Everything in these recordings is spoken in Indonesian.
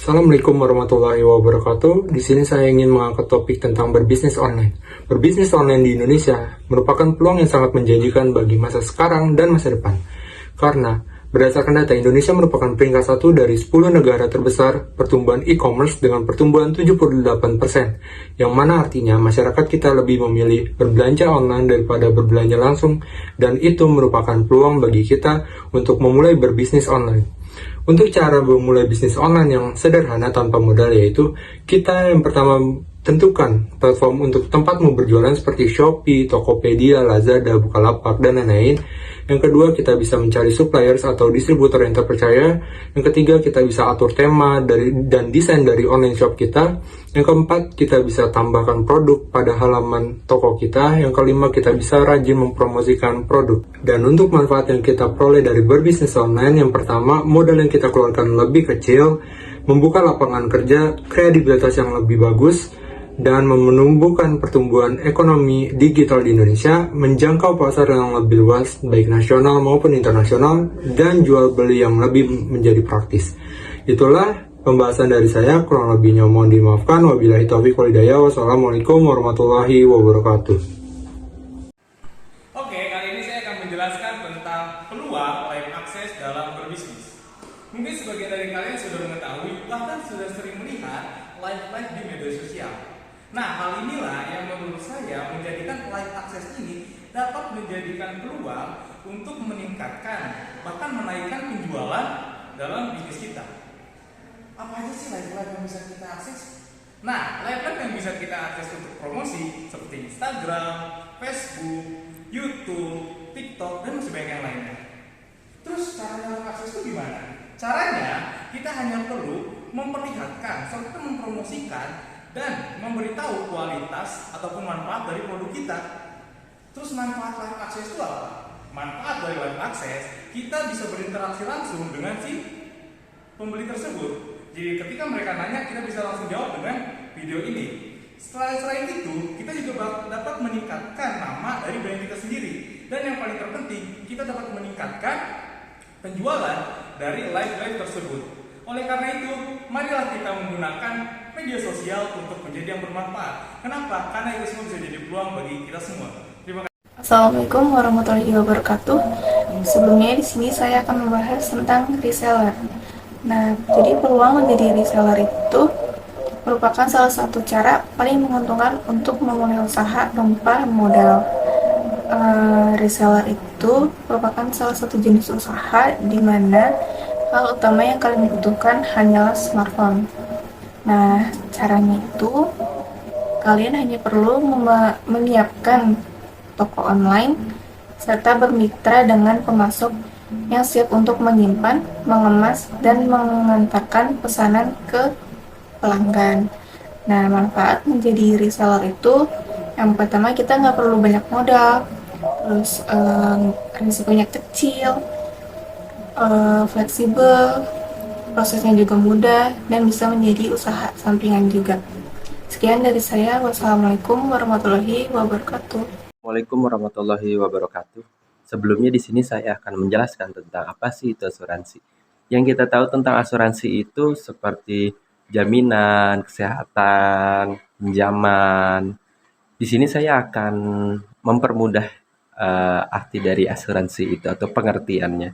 Assalamualaikum warahmatullahi wabarakatuh. Di sini saya ingin mengangkat topik tentang berbisnis online. Berbisnis online di Indonesia merupakan peluang yang sangat menjanjikan bagi masa sekarang dan masa depan. Karena berdasarkan data, Indonesia merupakan peringkat 1 dari 10 negara terbesar pertumbuhan e-commerce dengan pertumbuhan 78%, yang mana artinya masyarakat kita lebih memilih berbelanja online daripada berbelanja langsung, dan itu merupakan peluang bagi kita untuk memulai berbisnis online. Untuk cara memulai bisnis online yang sederhana tanpa modal, yaitu kita yang pertama tentukan platform untuk tempatmu berjualan seperti Shopee, Tokopedia, Lazada, Bukalapak, dan lain-lain. Yang kedua, kita bisa mencari suppliers atau distributor yang terpercaya. Yang ketiga, kita bisa atur tema dan desain dari online shop kita. Yang keempat, kita bisa tambahkan produk pada halaman toko kita. Yang kelima, kita bisa rajin mempromosikan produk. Dan untuk manfaat yang kita peroleh dari berbisnis online, yang pertama, modal yang kita keluarkan lebih kecil, membuka lapangan kerja, kredibilitas yang lebih bagus, dan menumbuhkan pertumbuhan ekonomi digital di Indonesia, menjangkau pasar yang lebih luas, baik nasional maupun internasional, dan jual beli yang lebih menjadi praktis. Itulah pembahasan dari saya, kurang lebihnya mohon dimaafkan. Wabillahi taufiq wal hidayah. Wassalamualaikum warahmatullahi wabarakatuh. Oke, kali ini saya akan menjelaskan tentang peluang live access dalam berbisnis. Mungkin sebagian dari kalian sudah mengetahui, bahkan sudah sering melihat live di media sosial. Nah, hal inilah yang menurut saya menjadikan live access ini dapat menjadikan peluang untuk meningkatkan, bahkan menaikkan penjualan dalam bisnis kita. Apa aja sih live yang bisa kita akses? Nah, live yang bisa kita akses untuk promosi seperti Instagram, Facebook, YouTube, TikTok, dan masih banyak yang lainnya. Terus caranya live access itu gimana? Caranya, kita hanya perlu memperlihatkan serta mempromosikan dan memberitahu kualitas ataupun manfaat dari produk kita. Terus manfaat live access itu apa? Manfaat dari live access, kita bisa berinteraksi langsung dengan si pembeli tersebut. Jadi ketika mereka nanya, kita bisa langsung jawab dengan video ini. Selain itu, kita juga dapat meningkatkan nama dari brand kita sendiri. Dan yang paling terpenting, kita dapat meningkatkan penjualan dari live tersebut. Oleh karena itu, marilah kita menggunakan media sosial untuk menjadi yang bermanfaat. Kenapa? Karena itu semua bisa jadi peluang bagi kita semua. Terima kasih. Assalamualaikum warahmatullahi wabarakatuh. Sebelumnya di sini saya akan membahas tentang reseller. Nah, jadi peluang menjadi reseller itu merupakan salah satu cara paling menguntungkan untuk memulai usaha tanpa modal. Reseller itu merupakan salah satu jenis usaha di mana hal utama yang kalian butuhkan hanyalah smartphone. Nah, caranya itu kalian hanya perlu menyiapkan toko online serta bermitra dengan pemasok yang siap untuk menyimpan, mengemas, dan mengantarkan pesanan ke pelanggan. Nah, manfaat menjadi reseller itu yang pertama, kita nggak perlu banyak modal, terus risikonya kecil, fleksibel, prosesnya juga mudah, dan bisa menjadi usaha sampingan juga. Sekian dari saya. Wassalamualaikum warahmatullahi wabarakatuh. Assalamualaikum warahmatullahi wabarakatuh. Sebelumnya di sini saya akan menjelaskan tentang apa sih itu asuransi. Yang kita tahu tentang asuransi itu seperti jaminan, kesehatan, pinjaman. Di sini saya akan mempermudah arti dari asuransi itu atau pengertiannya.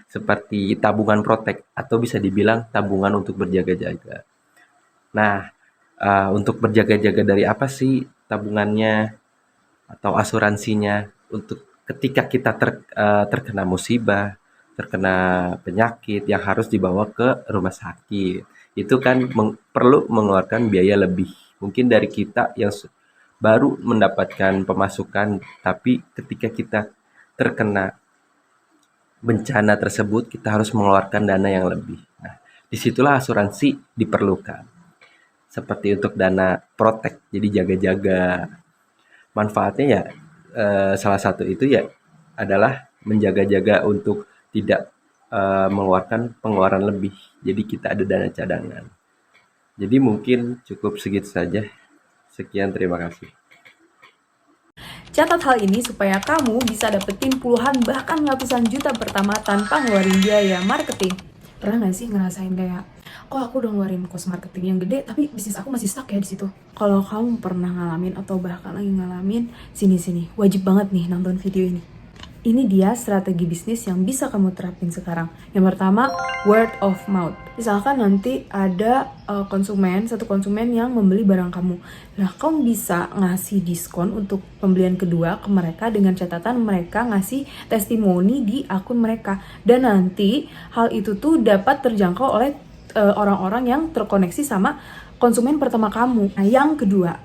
Seperti tabungan protek atau bisa dibilang tabungan untuk berjaga-jaga. Nah, untuk berjaga-jaga dari apa sih tabungannya atau asuransinya? Untuk ketika kita terkena musibah, terkena penyakit yang harus dibawa ke rumah sakit, itu kan perlu mengeluarkan biaya lebih. Mungkin dari kita yang baru mendapatkan pemasukan, tapi ketika kita terkena bencana tersebut, kita harus mengeluarkan dana yang lebih. Nah, disitulah asuransi diperlukan. Seperti untuk dana protek, jadi jaga-jaga. Manfaatnya ya, salah satu itu ya adalah menjaga-jaga untuk tidak mengeluarkan pengeluaran lebih. Jadi kita ada dana cadangan. Jadi mungkin cukup segitu saja. Sekian, terima kasih. Catat hal ini supaya kamu bisa dapetin puluhan bahkan ratusan juta pertama tanpa ngeluarin biaya marketing. Pernah gak sih ngerasain kayak, kok aku udah ngeluarin cost marketing yang gede, tapi bisnis aku masih stuck ya di situ? Kalau kamu pernah ngalamin atau bahkan lagi ngalamin, sini wajib banget nih nonton video ini. Ini dia strategi bisnis yang bisa kamu terapin sekarang. Yang pertama, word of mouth. Misalkan nanti ada satu konsumen yang membeli barang kamu. Nah, kamu bisa ngasih diskon untuk pembelian kedua ke mereka dengan catatan mereka ngasih testimoni di akun mereka. Dan nanti hal itu tuh dapat terjangkau oleh orang-orang yang terkoneksi sama konsumen pertama kamu. Nah, yang kedua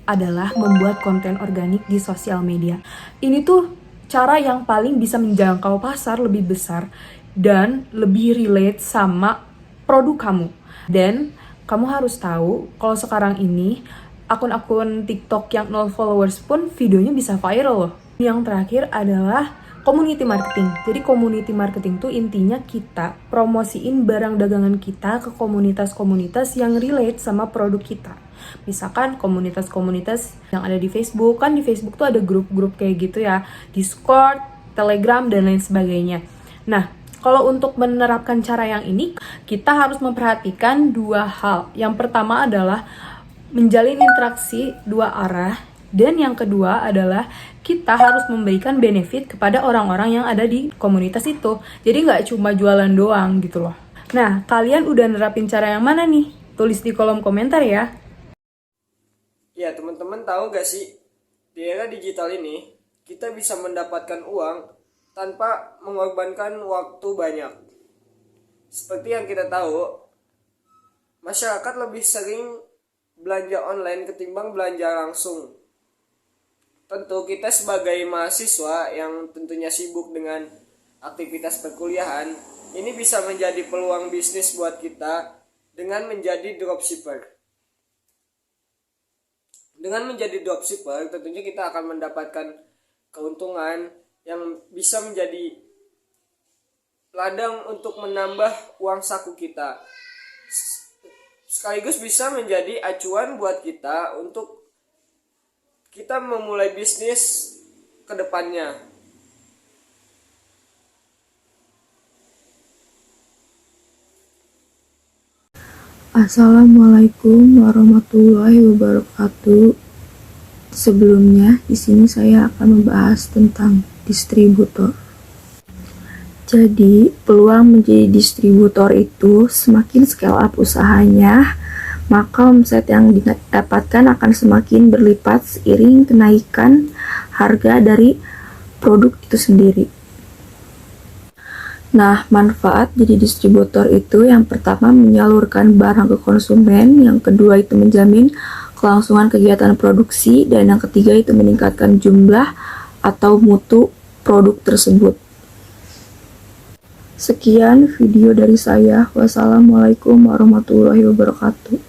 adalah membuat konten organik di sosial media. Ini tuh cara yang paling bisa menjangkau pasar lebih besar dan lebih relate sama produk kamu. Dan kamu harus tahu kalau sekarang ini akun-akun TikTok yang 0 followers pun videonya bisa viral loh. Yang terakhir adalah community marketing. Jadi community marketing tuh intinya kita promosiin barang dagangan kita ke komunitas-komunitas yang relate sama produk kita. Misalkan komunitas-komunitas yang ada di Facebook, kan di Facebook tuh ada grup-grup kayak gitu ya, Discord, Telegram, dan lain sebagainya. Nah, kalau untuk menerapkan cara yang ini, kita harus memperhatikan dua hal. Yang pertama adalah menjalin interaksi dua arah, dan yang kedua adalah kita harus memberikan benefit kepada orang-orang yang ada di komunitas itu. Jadi nggak cuma jualan doang gitu loh. Nah, kalian udah nerapin cara yang mana nih? Tulis di kolom komentar ya. Ya, teman-teman tahu gak sih, di era digital ini, kita bisa mendapatkan uang tanpa mengorbankan waktu banyak. Seperti yang kita tahu, masyarakat lebih sering belanja online ketimbang belanja langsung. Tentu kita sebagai mahasiswa yang tentunya sibuk dengan aktivitas perkuliahan, ini bisa menjadi peluang bisnis buat kita dengan menjadi dropshipper. Dengan menjadi dropshipper, tentunya kita akan mendapatkan keuntungan yang bisa menjadi ladang untuk menambah uang saku kita. Sekaligus bisa menjadi acuan buat kita untuk kita memulai bisnis ke depannya. Assalamualaikum warahmatullahi wabarakatuh. Sebelumnya, di sini saya akan membahas tentang distributor. Jadi, peluang menjadi distributor itu semakin scale up usahanya, maka omset yang didapatkan akan semakin berlipat seiring kenaikan harga dari produk itu sendiri. Nah, manfaat jadi distributor itu yang pertama menyalurkan barang ke konsumen, yang kedua itu menjamin kelangsungan kegiatan produksi, dan yang ketiga itu meningkatkan jumlah atau mutu produk tersebut. Sekian video dari saya. Wassalamualaikum warahmatullahi wabarakatuh.